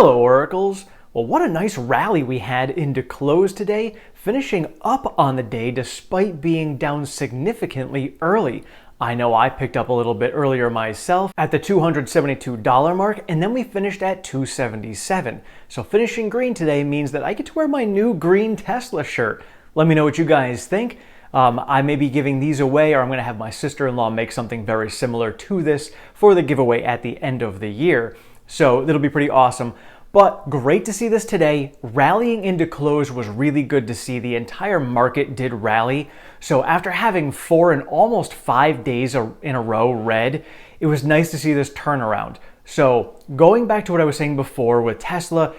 Hello, Oracles! Well, what a nice rally we had into close today, finishing up on the day despite being down significantly early. I know I picked up a little bit earlier myself at the $272 mark, and then we finished at $277. So finishing green today means that I get to wear my new green Tesla shirt. Let me know what you guys think. I may be giving these away, or I'm going to have my sister-in-law make something very similar to this for the giveaway at the end of the year. So it'll be pretty awesome. But great to see this today. Rallying into close was really good to see. The entire market did rally. So after having 4 and almost 5 days in a row red, it was nice to see this turnaround. So going back to what I was saying before with Tesla,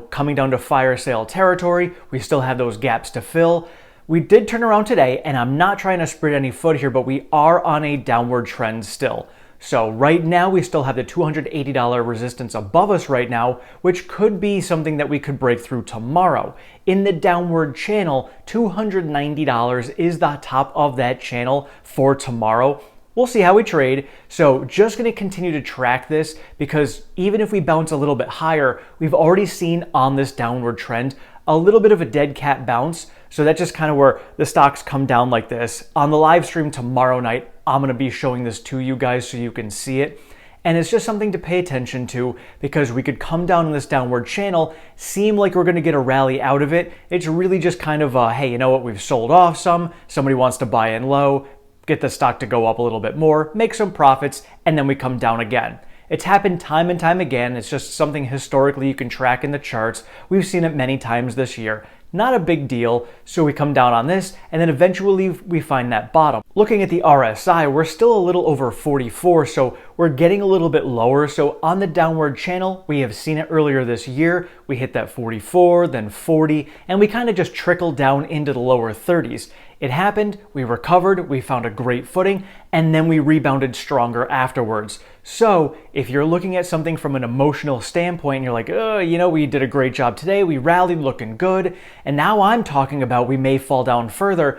coming down to fire sale territory, we still have those gaps to fill. We did turn around today, and I'm not trying to spread any foot here, but we are on a downward trend still. So right now we still have the $280 resistance above us right now, which could be something that we could break through tomorrow. In the downward channel, $290 is the top of that channel for tomorrow. We'll see how we trade. So just going to continue to track this, because even if we bounce a little bit higher, we've already seen on this downward trend a little bit of a dead cat bounce. So that's just kind of where the stocks come down like this. On the live stream tomorrow night, I'm going to be showing this to you guys so you can see it. And it's just something to pay attention to, because we could come down in this downward channel, seem like we're going to get a rally out of it. It's really just kind of hey, you know what, we've sold off some, somebody wants to buy in low, get the stock to go up a little bit more, make some profits, and then we come down again. It's happened time and time again. It's just something historically you can track in the charts. We've seen it many times this year. Not a big deal, so we come down on this, and then eventually we find that bottom. Looking at the RSI, we're still a little over 44, so we're getting a little bit lower. So on the downward channel, we have seen it earlier this year. We hit that 44, then 40, and we kind of just trickled down into the lower 30s. It happened, we recovered, we found a great footing, and then we rebounded stronger afterwards. So if you're looking at something from an emotional standpoint, and you're like, oh, we did a great job today, we rallied looking good, and now I'm talking about we may fall down further,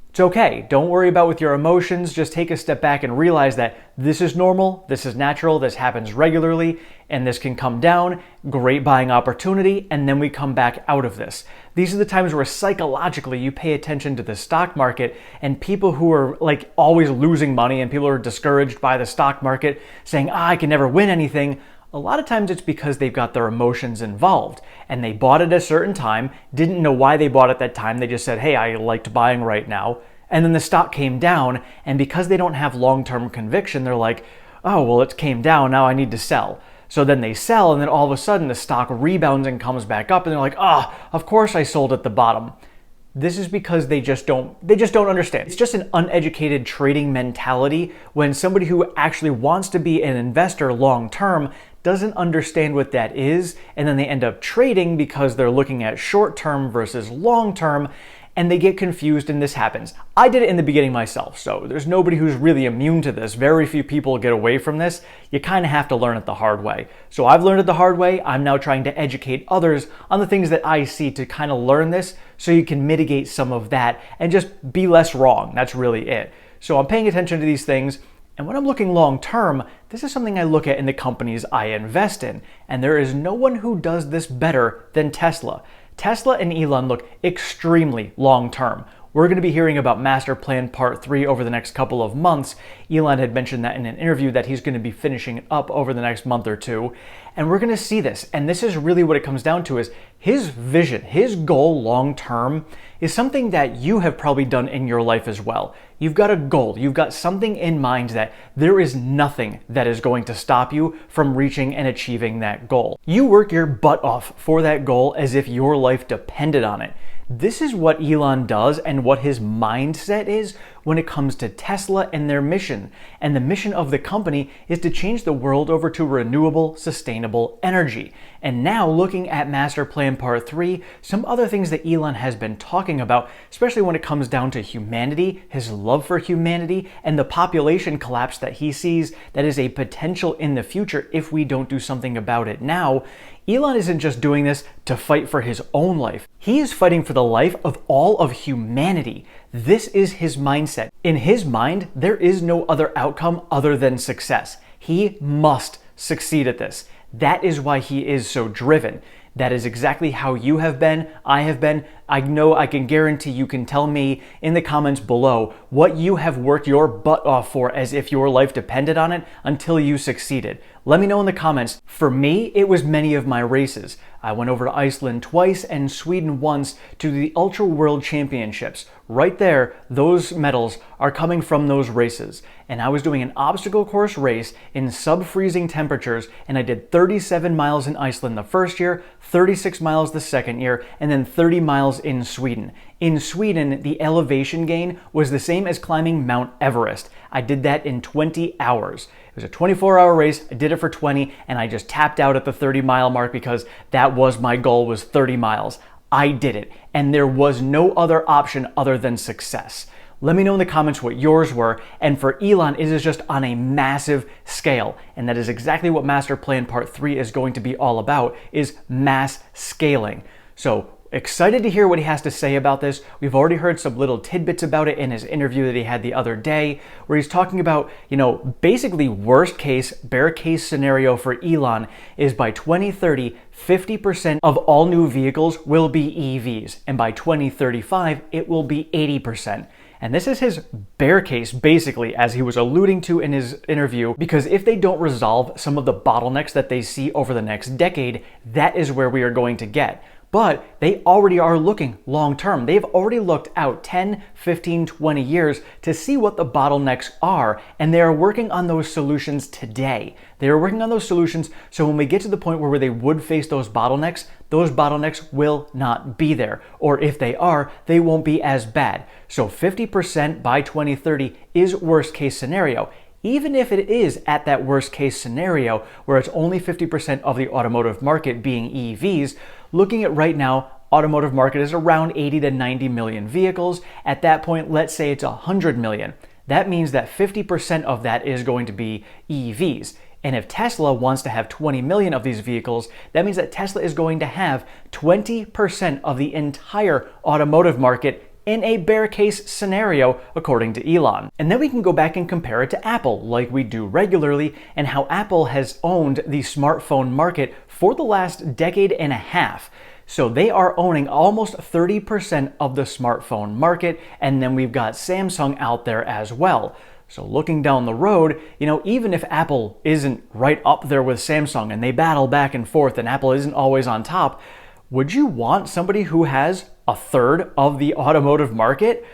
it's okay. Don't worry about with your emotions. Just take a step back and realize that this is normal, this is natural, this happens regularly, and this can come down. Great buying opportunity, and then we come back out of this. These are the times where psychologically you pay attention to the stock market, and people who are like always losing money and people who are discouraged by the stock market saying, I can never win anything. A lot of times it's because they've got their emotions involved, and they bought at a certain time, didn't know why they bought at that time. They just said, hey, I liked buying right now. And then the stock came down, and because they don't have long-term conviction, they're like, oh, well, it came down, now I need to sell. So then they sell, and then all of a sudden the stock rebounds and comes back up, and they're like, of course I sold at the bottom. This is because they just don't understand. It's just an uneducated trading mentality when somebody who actually wants to be an investor long-term doesn't understand what that is, and then they end up trading because they're looking at short-term versus long-term, and they get confused, and this happens. I did it in the beginning myself, so there's nobody who's really immune to this. Very few people get away from this. You kind of have to learn it the hard way. So I've learned it the hard way. I'm now trying to educate others on the things that I see to kind of learn this so you can mitigate some of that and just be less wrong. That's really it. So I'm paying attention to these things. And when I'm looking long term, this is something I look at in the companies I invest in. And there is no one who does this better than Tesla. Tesla and Elon look extremely long term. We're going to be hearing about Master Plan Part 3 over the next couple of months. Elon had mentioned that in an interview that he's going to be finishing it up over the next month or two. And we're going to see this. And this is really what it comes down to, is his vision, his goal long term is something that you have probably done in your life as well. You've got a goal. You've got something in mind that there is nothing that is going to stop you from reaching and achieving that goal. You work your butt off for that goal as if your life depended on it. This is what Elon does and what his mindset is when it comes to Tesla and their mission. And the mission of the company is to change the world over to renewable, sustainable energy. And now looking at Master Plan Part 3, some other things that Elon has been talking about, especially when it comes down to humanity, his love for humanity, and the population collapse that he sees that is a potential in the future if we don't do something about it now. Elon isn't just doing this to fight for his own life. He is fighting for the life of all of humanity. This is his mindset. In his mind, there is no other outcome other than success. He must succeed at this. That is why he is so driven. That is exactly how you have been, I have been. I know I can guarantee you can tell me in the comments below what you have worked your butt off for as if your life depended on it until you succeeded. Let me know in the comments. For me, it was many of my races. I went over to Iceland twice and Sweden once to the Ultra World Championships. Right there, those medals are coming from those races. And I was doing an obstacle course race in sub-freezing temperatures, and I did 37 miles in Iceland the first year, 36 miles the second year, and then 30 miles in Sweden. In Sweden, the elevation gain was the same as climbing Mount Everest. I did that in 20 hours. It was a 24-hour race. I did it for 20, and I just tapped out at the 30-mile mark because that was my goal, was 30 miles. I did it, and there was no other option other than success. Let me know in the comments what yours were, and for Elon, it is just on a massive scale, and that is exactly what Master Plan Part 3 is going to be all about, is mass scaling. So, excited to hear what he has to say about this. We've already heard some little tidbits about it in his interview that he had the other day, where he's talking about, basically worst case, bear case scenario for Elon is by 2030, 50% of all new vehicles will be EVs, and by 2035, it will be 80%. And this is his bear case, basically, as he was alluding to in his interview, because if they don't resolve some of the bottlenecks that they see over the next decade, that is where we are going to get. But they already are looking long term. They've already looked out 10, 15, 20 years to see what the bottlenecks are, and they are working on those solutions today. They are working on those solutions so when we get to the point where they would face those bottlenecks will not be there. Or if they are, they won't be as bad. So 50% by 2030 is worst case scenario. Even if it is at that worst case scenario where it's only 50% of the automotive market being EVs, looking at right now, automotive market is around 80 to 90 million vehicles. At that point, let's say it's 100 million. That means that 50% of that is going to be EVs. And if Tesla wants to have 20 million of these vehicles, that means that Tesla is going to have 20% of the entire automotive market in a bear case scenario, according to Elon. And then we can go back and compare it to Apple, like we do regularly, and how Apple has owned the smartphone market for the last decade and a half. So they are owning almost 30% of the smartphone market, and then we've got Samsung out there as well. So looking down the road, even if Apple isn't right up there with Samsung and they battle back and forth and Apple isn't always on top, would you want somebody who has a third of the automotive market?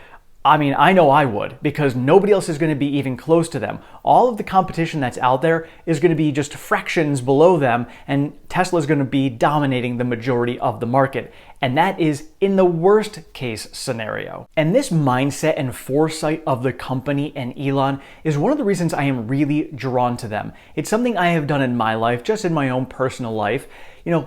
I mean, I know I would, because nobody else is going to be even close to them. All of the competition that's out there is going to be just fractions below them, and Tesla is going to be dominating the majority of the market. And that is in the worst case scenario. And this mindset and foresight of the company and Elon is one of the reasons I am really drawn to them. It's something I have done in my life, just in my own personal life.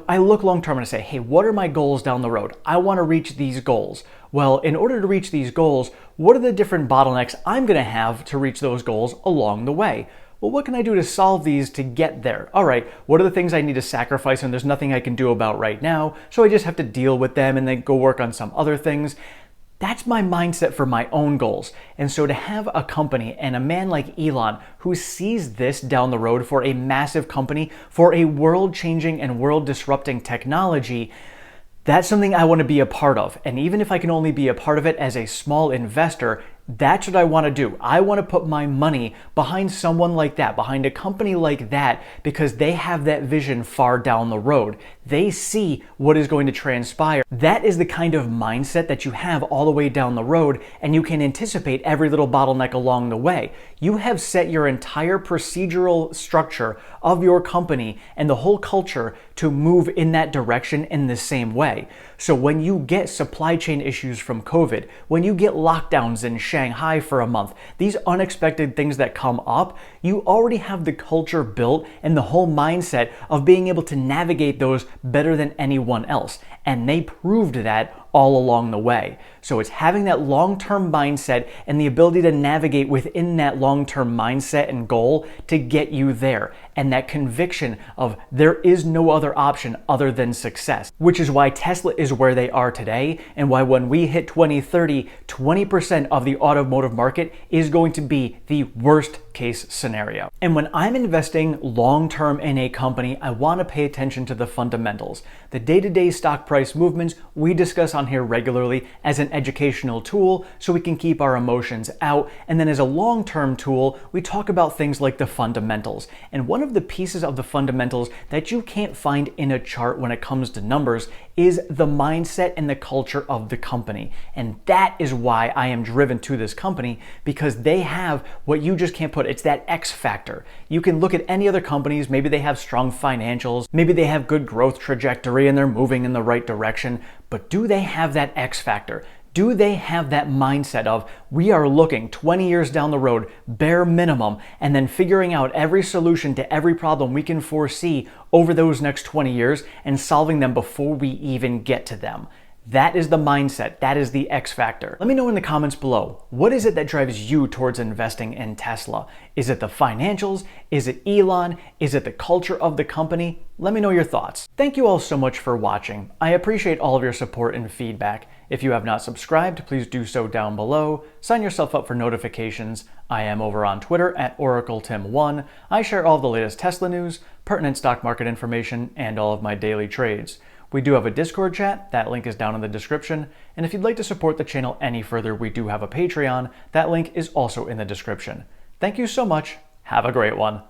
I look long term and I say, hey, what are my goals down the road? I want to reach these goals. Well, in order to reach these goals, what are the different bottlenecks I'm going to have to reach those goals along the way? Well, what can I do to solve these to get there? All right, what are the things I need to sacrifice and there's nothing I can do about right now, so I just have to deal with them and then go work on some other things? That's my mindset for my own goals. And so to have a company and a man like Elon who sees this down the road for a massive company, for a world-changing and world-disrupting technology, that's something I want to be a part of. And even if I can only be a part of it as a small investor, that's what I want to do. I want to put my money behind someone like that, behind a company like that, because they have that vision far down the road. They see what is going to transpire. That is the kind of mindset that you have all the way down the road, and you can anticipate every little bottleneck along the way. You have set your entire procedural structure of your company and the whole culture to move in that direction in the same way. So when you get supply chain issues from COVID, when you get lockdowns in Shanghai for a month, these unexpected things that come up, you already have the culture built and the whole mindset of being able to navigate those better than anyone else. And they proved that all along the way. So it's having that long-term mindset and the ability to navigate within that long-term mindset and goal to get you there, and that conviction of there is no other option other than success, which is why Tesla is where they are today, and why when we hit 2030, 20% of the automotive market is going to be the worst case scenario. And when I'm investing long-term in a company, I want to pay attention to the fundamentals. The day-to-day stock price movements we discuss on here regularly as an educational tool so we can keep our emotions out, and then as a long-term tool, we talk about things like the fundamentals. And one of the pieces of the fundamentals that you can't find in a chart when it comes to numbers is the mindset and the culture of the company. And that is why I am driven to this company, because they have what you just can't put. It's that X factor. You can look at any other companies, maybe they have strong financials, maybe they have good growth trajectory and they're moving in the right direction, but do they have that X factor? Do they have that mindset of, we are looking 20 years down the road, bare minimum, and then figuring out every solution to every problem we can foresee over those next 20 years and solving them before we even get to them? That is the mindset. That is the X factor. Let me know in the comments below, what is it that drives you towards investing in Tesla? Is it the financials? Is it Elon? Is it the culture of the company? Let me know your thoughts. Thank you all so much for watching. I appreciate all of your support and feedback. If you have not subscribed, please do so down below. Sign yourself up for notifications. I am over on Twitter at OracleTim1. I share all of the latest Tesla news, pertinent stock market information, and all of my daily trades. We do have a Discord chat, that link is down in the description, and if you'd like to support the channel any further, we do have a Patreon, that link is also in the description. Thank you so much, have a great one.